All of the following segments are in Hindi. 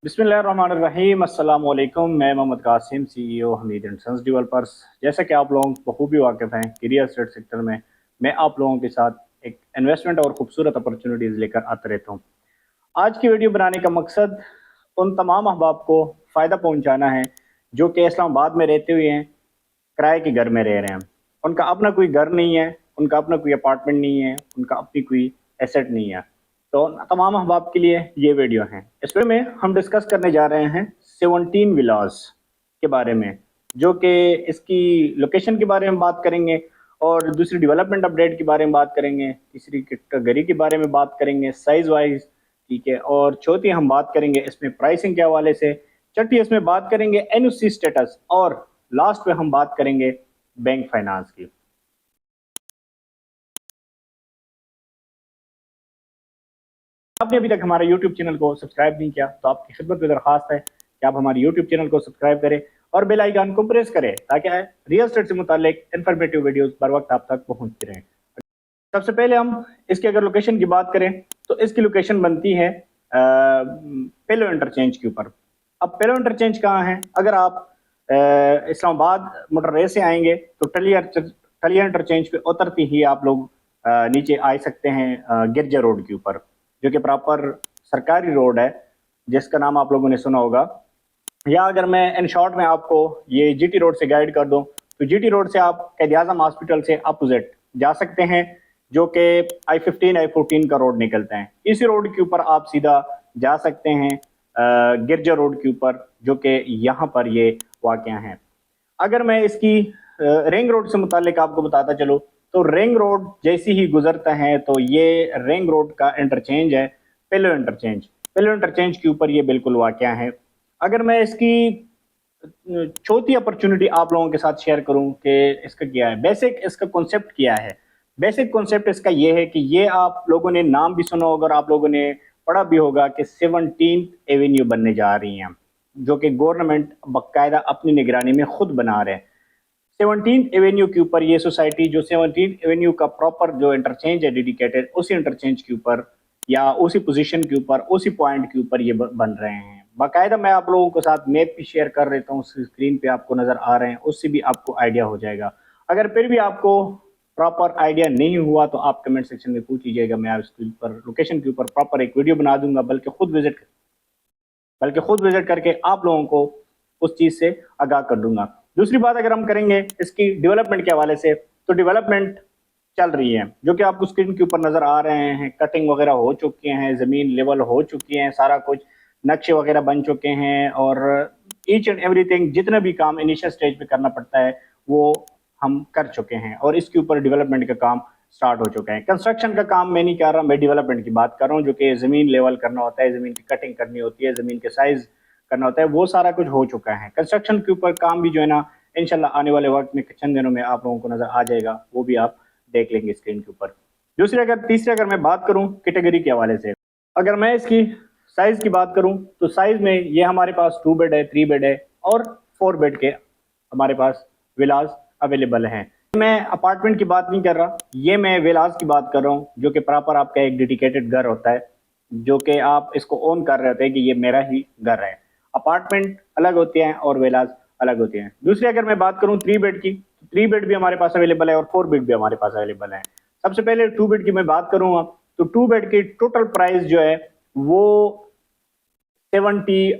बिस्मिल्लाहिर्रहमानिर्रहीम अस्सलाम वालेकुम। मैं Mohammad Qasim, CEO Hamid and sons developers. जैसा कि आप लोग बखूबी वाकिफ़ हैं कि रियल एस्टेट सेक्टर में मैं आप लोगों के साथ एक इन्वेस्टमेंट और ख़ूबसूरत अपॉर्चुनिटीज़ लेकर आता रहता हूँ। आज की वीडियो बनाने का मकसद उन तमाम अहबाब को फ़ायदा पहुँचाना है जो कि इस्लामाबाद में रहते हुए हैं, किराए के घर में रह रहे हैं। उनका अपना कोई घर नहीं है, उनका अपना कोई अपार्टमेंट नहीं है, उनका अपनी कोई एसेट नहीं है। तो तमाम अहबाब के लिए ये वीडियो है। इस वीडियो में हम डिस्कस करने जा रहे हैं 17 विलास के बारे में, जो कि इसकी लोकेशन के बारे में बात करेंगे और दूसरी डेवलपमेंट अपडेट के बारे में बात करेंगे, तीसरी कैटेगरी के बारे में बात करेंगे साइज वाइज, ठीक है, और चौथी हम बात करेंगे इसमें प्राइसिंग के हवाले से, छठी इसमें बात करेंगे एनओसी स्टेटस और लास्ट में हम बात करेंगे बैंक फाइनेंस की। आपने अभी तक हमारे YouTube चैनल को सब्सक्राइब नहीं किया तो आपकी खिदमत में दरखास्त है कि आप हमारे YouTube चैनल को सब्सक्राइब करें और बेल आइकन को प्रेस करें ताकि रियल एस्टेट से मुतालिक इन्फॉर्मेटिव वीडियोस बर वक्त आप तक पहुंचती रहें। सबसे पहले हम इसकी अगर लोकेशन की बात करें तो इसकी लोकेशन बनती है पेलो इंटरचेंज के ऊपर। अब पेलो इंटरचेंज कहाँ है? अगर आप इस्लामाबाद मोटरवे से आएंगे तो टलिया इंटरचेंज पे उतरती ही आप लोग नीचे आ सकते हैं गिरजा रोड के ऊपर, जो कि प्रॉपर सरकारी रोड है जिसका नाम आप लोगों ने सुना होगा। या अगर मैं इन शॉर्ट में आपको ये जीटी रोड से गाइड कर दूं तो जीटी रोड से आप कैद-ए-आज़म हॉस्पिटल से अपोजिट जा सकते हैं, जो कि I-15 I-14 का रोड निकलता है। इसी रोड के ऊपर आप सीधा जा सकते हैं गिरजा रोड के ऊपर, जो कि यहाँ पर ये वाक़या है। अगर मैं इसकी रिंग रोड से मुतालिक आपको बताता चलूँ तो रिंग रोड जैसे ही गुजरता है तो ये रिंग रोड का इंटरचेंज है पेलो इंटरचेंज। पेलो इंटरचेंज के ऊपर ये बिल्कुल वाक़या है। अगर मैं इसकी चौथी अपॉर्चुनिटी आप लोगों के साथ शेयर करूं कि इसका क्या है, बेसिक इसका कॉन्सेप्ट क्या है। बेसिक कॉन्सेप्ट इसका ये है कि ये आप लोगों ने नाम भी सुना होगा और आप लोगों ने पढ़ा भी होगा कि 17th एवेन्यू बनने जा रही हैं, जो कि गवर्नमेंट बाकायदा अपनी निगरानी में खुद बना रहे हैं। 17th एवेन्यू के ऊपर ये सोसाइटी, जो 17th एवेन्यू का प्रॉपर जो इंटरचेंज है डेडिकेटेड, उसी इंटरचेंज के ऊपर या उसी पोजीशन के ऊपर, उसी पॉइंट के ऊपर ये बन रहे हैं। बाकायदा मैं आप लोगों के साथ मैप भी शेयर कर देता हूँ, स्क्रीन पे आपको नजर आ रहे हैं, उससे भी आपको आइडिया हो जाएगा। अगर फिर भी आपको प्रॉपर आइडिया नहीं हुआ तो आप कमेंट सेक्शन में पूछ लीजिएगा, मैं इसके ऊपर लोकेशन के ऊपर प्रॉपर एक वीडियो बना दूंगा, बल्कि खुद विजिट करके आप लोगों को उस चीज से आगाह कर दूंगा। दूसरी बात अगर हम करेंगे इसकी डेवलपमेंट के हवाले से, तो डेवलपमेंट चल रही है, जो कि आपको स्क्रीन के ऊपर नजर आ रहे हैं। कटिंग वगैरह हो चुकी हैं, जमीन लेवल हो चुकी है, सारा कुछ नक्शे वगैरह बन चुके हैं और ईच एंड एवरीथिंग जितना भी काम इनिशियल स्टेज पे करना पड़ता है वो हम कर चुके हैं और इसके ऊपर डेवलपमेंट का काम स्टार्ट हो चुका है। कंस्ट्रक्शन का काम मैं नहीं कर रहा, मैं डेवलपमेंट की बात कर रहा हूँ, जो कि जमीन लेवल करना होता है, जमीन की कटिंग करनी होती है, जमीन के साइज करना होता है, वो सारा कुछ हो चुका है। कंस्ट्रक्शन के ऊपर काम भी जो है ना इंशाल्लाह आने वाले वक्त में चंद दिनों में आप लोगों को नजर आ जाएगा, वो भी आप देख लेंगे स्क्रीन के ऊपर। तीसरी अगर मैं बात करूं कैटेगरी के हवाले से, अगर मैं इसकी साइज की बात करूं तो साइज में ये हमारे पास 2 बेड है, 3 बेड है और 4 बेड के हमारे पास विलास अवेलेबल हैं। मैं अपार्टमेंट की बात नहीं कर रहा, ये मैं विलास की बात कर रहा हूँ, जो कि प्रॉपर आपका एक डेडिकेटेड घर होता है, जो कि आप इसको ओन कर रहे होते हैं कि ये मेरा ही घर है। अपार्टमेंट अलग होते हैं और विलास अलग होते हैं। दूसरी अगर मैं बात करूं 3 बेड की, 3 बेड भी हमारे पास अवेलेबल है और 4 बेड भी हमारे पास अवेलेबल है। सबसे पहले 2 बेड की मैं बात करूंगा तो 2 बेड की टोटल प्राइस जो है वो 70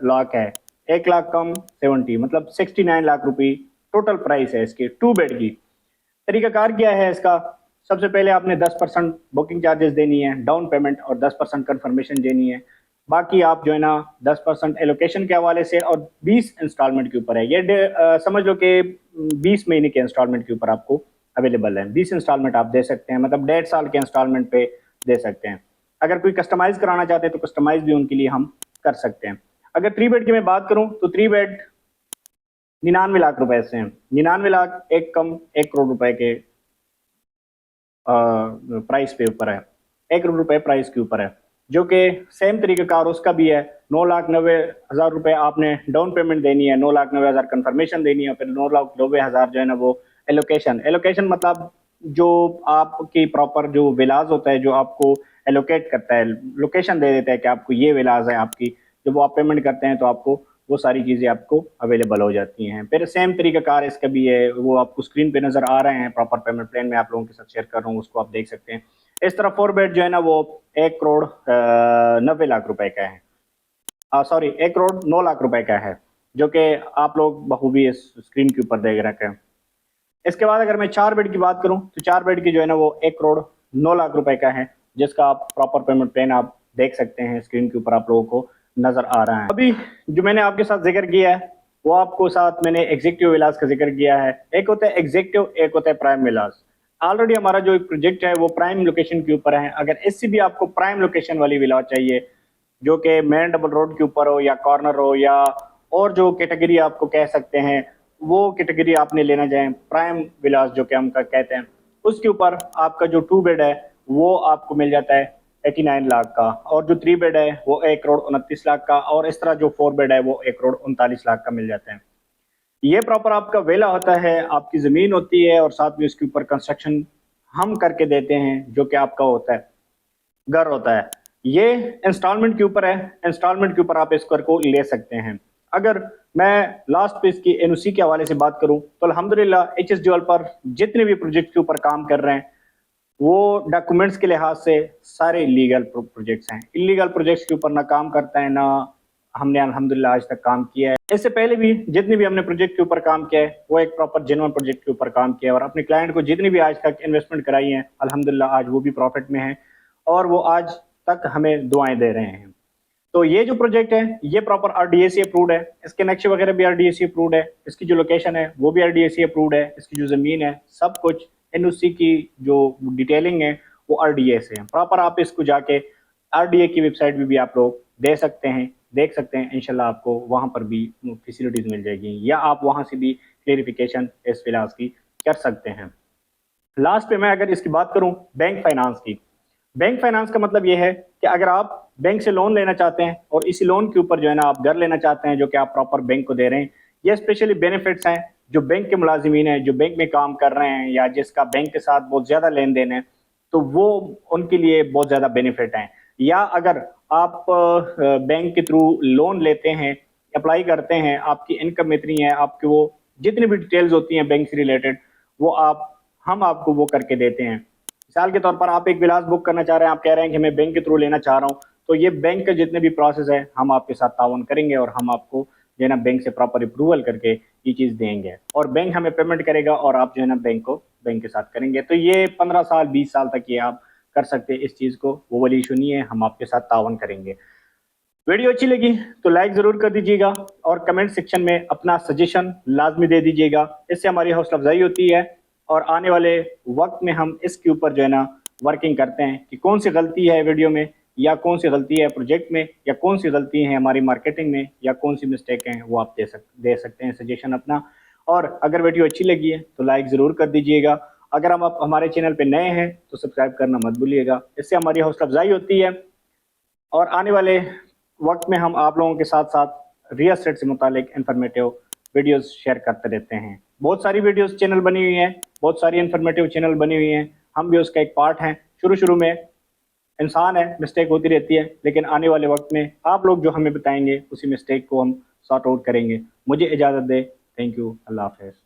लाख है। 1 लाख कम 70, मतलब 69 लाख रुपए टोटल प्राइस है इसके 2 बेड की। तरीकाकार क्या है इसका? सबसे पहले आपने 10% बुकिंग चार्जेस देनी है, डाउन पेमेंट, और 10% कंफर्मेशन देनी है। बाकी आप जो है ना 10% एलोकेशन के हवाले से और 20 इंस्टॉलमेंट के ऊपर है। ये समझ लो कि 20 महीने के इंस्टॉलमेंट के ऊपर आपको अवेलेबल है। 20 इंस्टॉलमेंट आप दे सकते हैं, मतलब 1.5 साल के इंस्टॉलमेंट पे दे सकते हैं। अगर कोई कस्टमाइज कराना चाहते हैं तो कस्टमाइज भी उनके लिए हम कर सकते हैं। अगर 3 बेड की मैं बात करूं तो 3 बेड 99 लाख रुपए से हैं। 99 लाख एक कम 1 करोड़ रुपए के प्राइस पे ऊपर है, 1 करोड़ रुपए प्राइस के ऊपर है, जो कि सेम तरीक़ाकार उसका भी है। 9,90,000 रुपए आपने डाउन पेमेंट देनी है, 9,90,000 कंफर्मेशन देनी है, फिर 9,90,000 जो है ना वो एलोकेशन मतलब जो आपकी प्रॉपर जो विलाज होता है, जो आपको एलोकेट करता है, लोकेशन दे देता है कि आपको ये विलाज है आपकी, जब वो आप पेमेंट करते हैं तो आपको वो सारी चीज़ें आपको अवेलेबल हो जाती हैं। फिर सेम तरीका कार इसका भी है, वो आपको स्क्रीन पे नज़र आ रहे हैं, प्रॉपर पेमेंट प्लान में आप लोगों के साथ शेयर कर रहा हूँ, उसको आप देख सकते हैं। इस तरह 4 बेड जो है ना वो 1 करोड़ 90 लाख रुपए का है, सॉरी 1 करोड़ 9 लाख रुपए का है, जो कि आप लोग बखूबी इस स्क्रीन के ऊपर देख रखे हैं। इसके बाद अगर मैं 4 बेड की बात करूं तो 4 बेड की जो है ना वो 1 करोड़ 9 लाख रुपए का है, जिसका आप प्रॉपर पेमेंट प्लान आप देख सकते हैं, स्क्रीन के ऊपर आप लोगों को नजर आ रहा है। अभी जो मैंने आपके साथ जिक्र किया है वो आपको साथ मैंने एग्जीक्यूटिव विलास का जिक्र किया है। एक होता है एग्जीक्यूटिव, एक होता है प्राइम विलास। ऑलरेडी हमारा जो प्रोजेक्ट है वो प्राइम लोकेशन के ऊपर है। अगर इससे भी आपको प्राइम लोकेशन वाली विला चाहिए जो कि मेन डबल रोड के ऊपर हो या कॉर्नर हो या और जो कैटेगरी आपको कह सकते हैं वो कैटेगरी आपने लेना चाहें, प्राइम विलास जो कि हम कहते हैं, उसके ऊपर आपका जो 2 बेड है वो आपको मिल जाता है 89 लाख का, और जो 3 बेड है वो 1 करोड़ 29 लाख का, और इस तरह जो 4 बेड है वो 1 करोड़ 39 लाख का मिल जाता है। ये प्रॉपर आपका वेला होता है, आपकी जमीन होती है और साथ में उसके ऊपर कंस्ट्रक्शन हम करके देते हैं जो कि आपका होता है घर होता है। ये इंस्टॉलमेंट के ऊपर है, इंस्टॉलमेंट के ऊपर आप इस घर को ले सकते हैं। अगर मैं लास्ट पे इसकी एनओसी के हवाले से बात करूं तो अल्हम्दुलिल्लाह एचएस डेवलपर जितने भी प्रोजेक्ट के ऊपर काम कर रहे हैं वो डॉक्यूमेंट्स के लिहाज से सारे लीगल प्रोजेक्ट्स हैं। इलीगल प्रोजेक्ट्स के ऊपर ना काम करता है, ना हमने अल्हम्दुलिल्लाह आज तक काम किया है। इससे पहले भी जितने भी हमने प्रोजेक्ट के ऊपर काम किया है वो एक प्रॉपर जेन्युइन प्रोजेक्ट के ऊपर काम किया है, और अपने क्लाइंट को जितनी भी आज तक इन्वेस्टमेंट कराई है अल्हम्दुलिल्लाह आज वो भी प्रॉफिट में है और वो आज तक हमें दुआएं दे रहे हैं। तो ये जो प्रोजेक्ट है ये प्रॉपर आरडीएसी अप्रूव्ड है, इसके नक्शे वगैरह भी आरडीएसी अप्रूव्ड है, इसकी जो लोकेशन है वो भी आरडीएसी अप्रूव्ड है, इसकी जो जमीन है सब कुछ एनओसी की जो डिटेलिंग है वो आरडीए से है। प्रॉपर आप इसको जाके आरडीए की वेबसाइट भी आप लोग दे सकते हैं, देख सकते हैं, इंशाल्लाह आपको वहां पर भी फैसिलिटीज मिल जाएगी या आप वहां से भी क्लेरिफिकेशन इस फिलहाल की कर सकते हैं। लास्ट पे मैं अगर इसकी बात करूं बैंक फाइनेंस की, बैंक फाइनेंस का मतलब ये है कि अगर आप बैंक से लोन लेना चाहते हैं और इसी लोन के ऊपर जो है ना आप घर लेना चाहते हैं जो कि आप प्रॉपर बैंक को दे रहे हैं, ये स्पेशली बेनिफिट्स हैं जो बैंक के मुलाजिमीन हैं जो बैंक में काम कर रहे हैं या जिसका बैंक के साथ बहुत ज्यादा लेन देन है, तो वो उनके लिए बहुत ज्यादा बेनिफिट हैं। या अगर आप बैंक के थ्रू लोन लेते हैं, अप्लाई करते हैं, आपकी इनकम इतनी है, आपकी वो जितनी भी डिटेल्स होती हैं बैंक से रिलेटेड वो हम आपको वो करके देते हैं। मिसाल के तौर पर आप एक विलास बुक करना चाह रहे हैं, आप कह रहे हैं कि मैं बैंक के थ्रू लेना चाह रहा हूं, तो ये बैंक के जितने भी प्रोसेस है हम आपके साथ ताउन करेंगे और हम आपको जो है ना बैंक से प्रॉपर अप्रूवल करके ये चीज देंगे और बैंक हमें पेमेंट करेगा और आप जो है ना बैंक के साथ करेंगे। तो ये 15 साल 20 साल तक ये आप कर सकते हैं इस चीज को, वो वाली इशू नहीं है, हम आपके साथ ताउन करेंगे। वीडियो अच्छी लगी तो लाइक जरूर कर दीजिएगा और कमेंट सेक्शन में अपना सजेशन लाजमी दे दीजिएगा, इससे हमारी हौसला अफजाई होती है और आने वाले वक्त में हम इसके ऊपर जो है ना वर्किंग करते हैं कि कौन सी गलती है वीडियो में या कौन सी गलती है प्रोजेक्ट में या कौन सी गलती है हमारी मार्केटिंग में या कौन सी मिस्टेक है, वो आप दे सकते हैं सजेशन अपना। और अगर वीडियो अच्छी लगी है तो लाइक ज़रूर कर दीजिएगा। अगर हम आप हमारे चैनल पे नए हैं तो सब्सक्राइब करना मत भूलिएगा, इससे हमारी हौसला अफजाई होती है और आने वाले वक्त में हम आप लोगों के साथ साथ रियल एस्टेट से मुतालिक इंफॉर्मेटिव वीडियोस शेयर करते रहते हैं। बहुत सारी वीडियोस चैनल बनी हुई हैं, बहुत सारी इंफॉर्मेटिव चैनल बनी हुई हैं, हम भी उसका एक पार्ट हैं। शुरू में इंसान है, मिस्टेक होती रहती है, लेकिन आने वाले वक्त में आप लोग जो हमें बताएंगे उसी मिस्टेक को हम सॉर्ट आउट करेंगे। मुझे इजाज़त दे, थैंक यू, अल्लाह हाफ़िज़।